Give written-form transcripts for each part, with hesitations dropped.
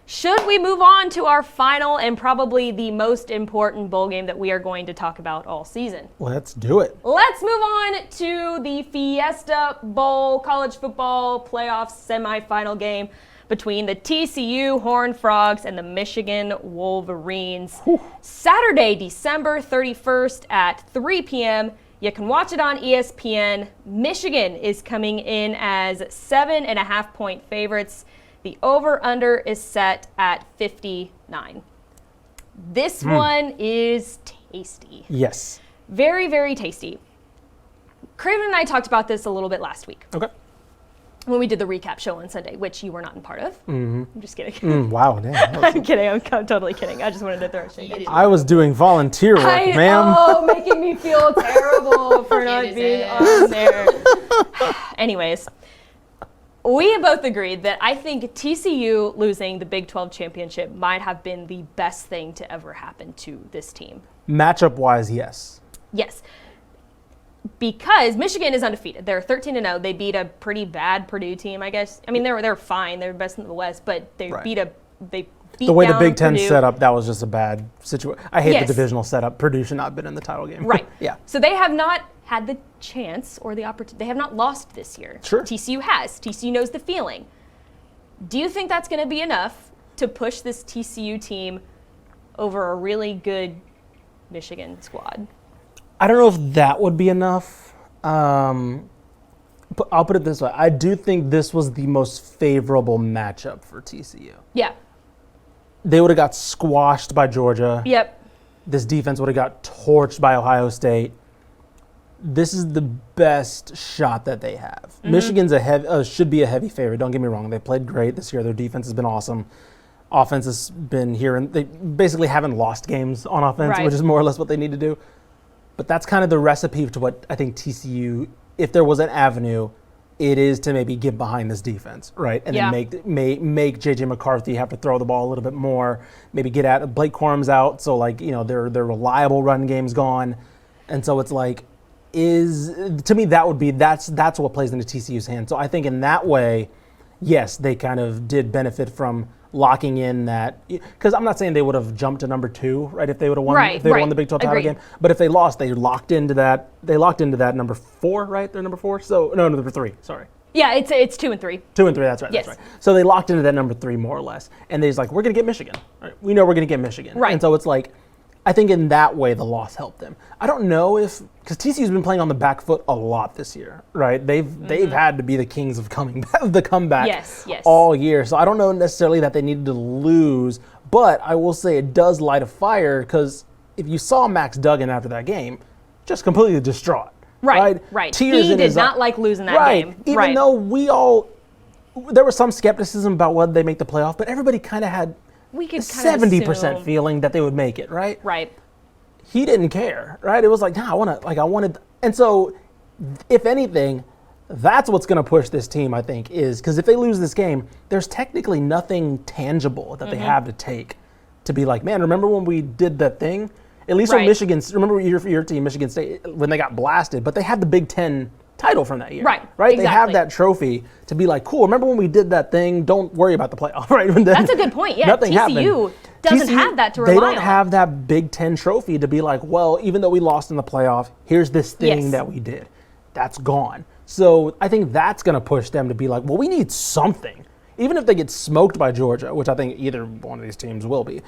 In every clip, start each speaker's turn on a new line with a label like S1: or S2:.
S1: Should we move on to our final and probably the most important bowl game that we are going to talk about all season?
S2: Let's do it.
S1: Let's move on to the Fiesta Bowl college football playoff semifinal game between the TCU Horned Frogs and the Michigan Wolverines.
S2: Whew.
S1: Saturday, December 31st at 3 p.m. You can watch it on ESPN. Michigan is coming in as 7.5-point favorites. The over-under is set at 59. This one is tasty.
S2: Yes.
S1: Very, very tasty. Craven and I talked about this a little bit last week.
S2: Okay.
S1: When we did the recap show on Sunday, which you were not in part of.
S2: Mm-hmm.
S1: I'm just kidding.
S2: Wow, damn.
S1: I'm kidding. I'm totally kidding. I just wanted to throw a shade at you.
S2: I was doing volunteer work, ma'am.
S1: Oh, making me feel terrible for not being on there. Anyways, we both agreed that I think TCU losing the Big 12 championship might have been the best thing to ever happen to this team.
S2: Matchup-wise, yes.
S1: Yes. Because Michigan is undefeated. They're 13-0. They beat a pretty bad Purdue team, I guess. I mean, they're fine. They're best in the West, but they beat
S2: the way the Big Ten
S1: Purdue.
S2: set up, that was just a bad situation. I hate
S1: Yes.
S2: the divisional setup. Purdue should not have been in the title game.
S1: Right.
S2: Yeah.
S1: So they have not had the chance or the opportunity. They have not lost this year.
S2: Sure.
S1: TCU has. TCU knows the feeling. Do you think that's going to be enough to push this TCU team over a really good Michigan squad?
S2: I don't know if that would be enough. But I'll put it this way. I do think this was the most favorable matchup for TCU.
S1: Yeah.
S2: They would have got squashed by Georgia.
S1: Yep.
S2: This defense would have got torched by Ohio State. This is the best shot that they have.
S1: Mm-hmm.
S2: Michigan's should be a heavy favorite. Don't get me wrong. They played great this year. Their defense has been awesome. Offense has been here, and they basically haven't lost games on offense,
S1: Right.
S2: which is more or less what they need to do. But that's kind of the recipe to what I think TCU, if there was an avenue, it is to maybe get behind this defense, right? And
S1: Yeah.
S2: then make J.J. McCarthy have to throw the ball a little bit more. Maybe get at Blake Corum's out, so their reliable run game's gone, and so it's like, to me that's what plays into TCU's hand. So I think in that way, yes, they kind of did benefit from locking in that, because I'm not saying they would have jumped to number 2, right? If they would have won,
S1: Right,
S2: if they would have
S1: right.
S2: won the Big 12 title
S1: Agreed.
S2: game. But if they lost, they locked into that. They locked into that number 4, right? They're number 4. So no, number 3. Sorry.
S1: Yeah, it's 2 and 3.
S2: 2 and 3. That's right.
S1: Yes.
S2: That's right. So they locked into that number 3 more or less, and they're like, we're gonna get Michigan. Right? We know we're gonna get Michigan.
S1: Right.
S2: And so it's like, I think in that way the loss helped them. I don't know because TCU's been playing on the back foot a lot this year, right? They've had to be the kings of the comeback
S1: Yes, yes.
S2: all year. So I don't know necessarily that they needed to lose, but I will say it does light a fire, because if you saw Max Duggan after that game, just completely distraught.
S1: Right.
S2: Tears
S1: He
S2: in
S1: did
S2: his
S1: not like losing that
S2: right.
S1: game.
S2: Even though there was some skepticism about whether they make the playoff, but everybody kind of had
S1: we could kind of
S2: 70%
S1: assume.
S2: feeling that they would make it, right?
S1: Right.
S2: He didn't care, right? It was like, I wanted, and so, if anything, that's what's going to push this team, I think, is because if they lose this game, there's technically nothing tangible that they have to take to be like, man, remember when we did that thing? At least when remember your team, Michigan State, when they got blasted, but they had the Big Ten title from that year.
S1: Right,
S2: They have
S1: exactly.
S2: that trophy to be like, cool, remember when we did that thing? Don't worry about the playoff, right?
S1: That's a good point. Yeah,
S2: Nothing
S1: TCU doesn't have that to rely
S2: They
S1: on.
S2: don't have that Big Ten trophy to be like, well, even though we lost in the playoff, here's this thing
S1: Yes.
S2: that we did. That's gone. So I think that's going to push them to be like, well, we need something. Even if they get smoked by Georgia, which I think either one of these teams will be,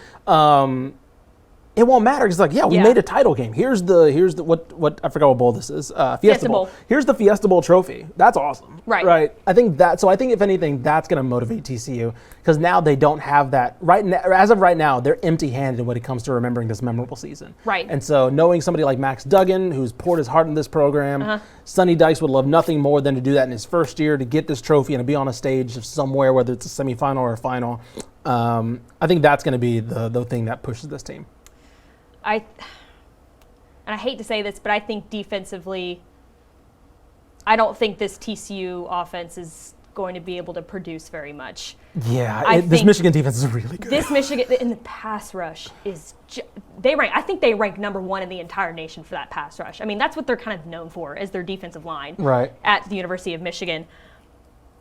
S2: it won't matter. It's like, we made a title game. Here's the what I forgot what bowl this is. Fiesta Bowl. Here's the Fiesta Bowl trophy. That's awesome.
S1: Right.
S2: I think if anything, that's going to motivate TCU, because now they don't have that as of right now, they're empty-handed when it comes to remembering this memorable season.
S1: Right.
S2: And so knowing somebody like Max Duggan, who's poured his heart into this program, Sonny Dykes would love nothing more than to do that in his first year, to get this trophy and to be on a stage of somewhere, whether it's a semifinal or a final. I think that's going to be the thing that pushes this team.
S1: And I hate to say this, but I think defensively, I don't think this TCU offense is going to be able to produce very much.
S2: Yeah, this Michigan defense is really good.
S1: This Michigan in the pass rush is I think they rank number 1 in the entire nation for that pass rush. I mean, that's what they're kind of known for, as their defensive line at the University of Michigan.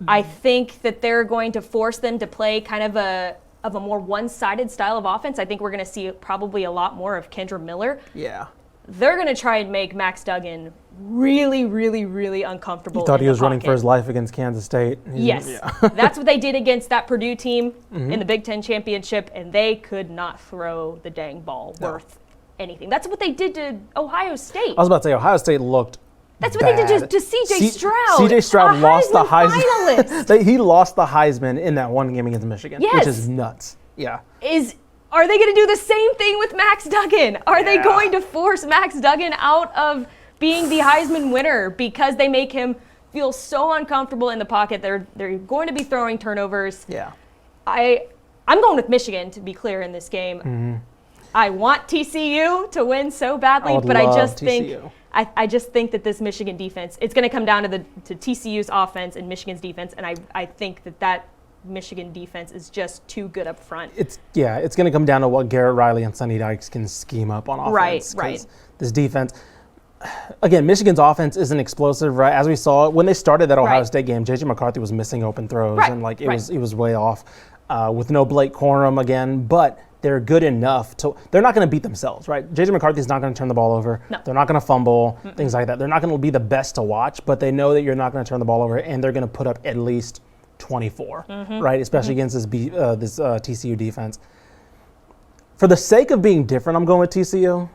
S1: I think that they're going to force them to play kind of a of a more one-sided style of offense. I think we're going to see probably a lot more of Kendra Miller.
S2: Yeah.
S1: They're going to try and make Max Duggan really, really, really uncomfortable.
S2: He thought
S1: in
S2: he was
S1: the
S2: running
S1: pocket.
S2: for his life against Kansas State.
S1: Yes.
S2: Yeah.
S1: That's what they did against that Purdue team in the Big Ten championship, and they could not throw the dang ball worth anything. That's what they did to Ohio State.
S2: I was about to say, Ohio State looked
S1: That's what
S2: bad.
S1: they did to C.J. Stroud.
S2: C.J. Stroud lost the
S1: Heisman
S2: Heisman.
S1: finalist.
S2: He lost the Heisman in that one game against Michigan,
S1: Yes.
S2: which is nuts. Yeah.
S1: Are they going to do the same thing with Max Duggan? Are they
S2: Yeah.
S1: going to force Max Duggan out of being the Heisman winner because they make him feel so uncomfortable in the pocket? They're going to be throwing turnovers.
S2: Yeah.
S1: I'm going with Michigan, to be clear, in this game. I want TCU to win so badly, but I just think I just think that this Michigan defense, it's going to come down to TCU's offense and Michigan's defense, and I think that Michigan defense is just too good up front.
S2: It's going to come down to what Garrett Riley and Sonny Dykes can scheme up on offense.
S1: Right.
S2: This defense, again, Michigan's offense isn't explosive, right? As we saw when they started that Ohio State game, J.J. McCarthy was missing open throws, and it was way off with no Blake Corum again, but they're good enough to. They're not going to beat themselves, right? J.J. McCarthy's not going to turn the ball over.
S1: No.
S2: They're not going to fumble, things like that. They're not going to be the best to watch, but they know that you're not going to turn the ball over, and they're going to put up at least 24, right? Especially against this TCU defense. For the sake of being different, I'm going with TCU.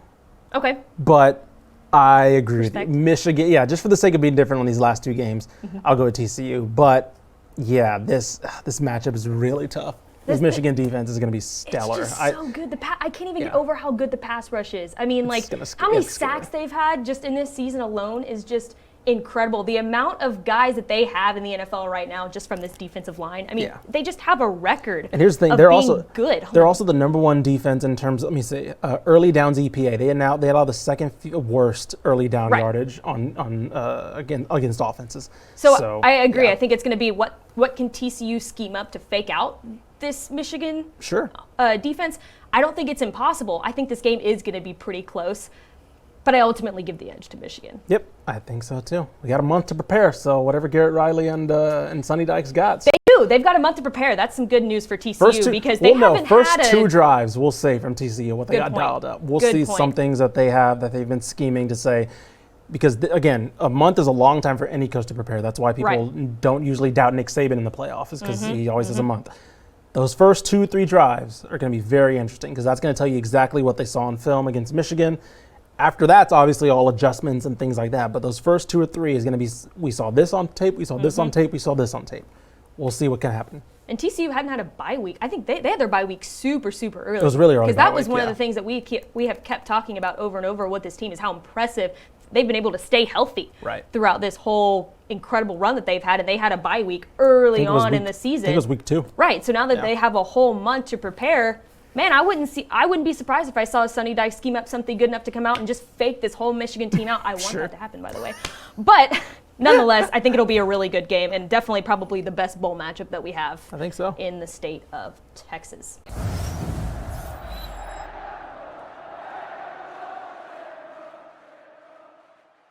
S1: Okay.
S2: But I agree with you.
S1: Respect.
S2: Michigan, just for the sake of being different on these last two games, I'll go with TCU. But yeah, this matchup is really tough. This Michigan defense is going to be stellar.
S1: It's just so good. I can't even get over how good the pass rush is. I mean, how many sacks they've had just in this season alone is just incredible. The amount of guys that they have in the NFL right now, just from this defensive line. I mean, they just have a record.
S2: And here's the thing:
S1: of
S2: they're
S1: being
S2: also
S1: good.
S2: They're also the number one defense in terms. Let me say, early downs EPA. They allow the second worst early down yardage against offenses.
S1: So I agree. I think it's going to be what can TCU scheme up to fake out this Michigan defense. I don't think it's impossible. I think this game is going to be pretty close. But I ultimately give the edge to Michigan.
S2: Yep, I think so too. We got a month to prepare, so whatever Garrett Riley and Sonny Dykes got.
S1: They do. They've got a month to prepare. That's some good news for TCU because they haven't
S2: first
S1: had
S2: two drives. We'll say from TCU what they got dialed up. We'll see some things that they've been scheming to say. Because again, a month is a long time for any coach to prepare. That's why people don't usually doubt Nick Saban in the playoffs, is because he always has a month. Those first 2-3 drives are going to be very interesting because that's going to tell you exactly what they saw on film against Michigan. After that's obviously all adjustments and things like that. But those first 2 or 3 is going to be, we saw this on tape, we saw this on tape, we saw this on tape. We'll see what can happen.
S1: And TCU hadn't had a bye week. I think they had their bye week super early.
S2: It was really early.
S1: Because that was one of the things that we have kept talking about over and over with this team is how impressive they've been able to stay healthy throughout this whole incredible run that they've had. And they had a bye week early on in the season.
S2: I think it was week 2.
S1: Right. So now that they have a whole month to prepare, man, I wouldn't be surprised if I saw Sonny Dykes scheme up something good enough to come out and just fake this whole Michigan team out. I want that to happen, by the way. But nonetheless, I think it'll be a really good game and definitely probably the best bowl matchup that we have
S2: I think so.
S1: in the state of Texas.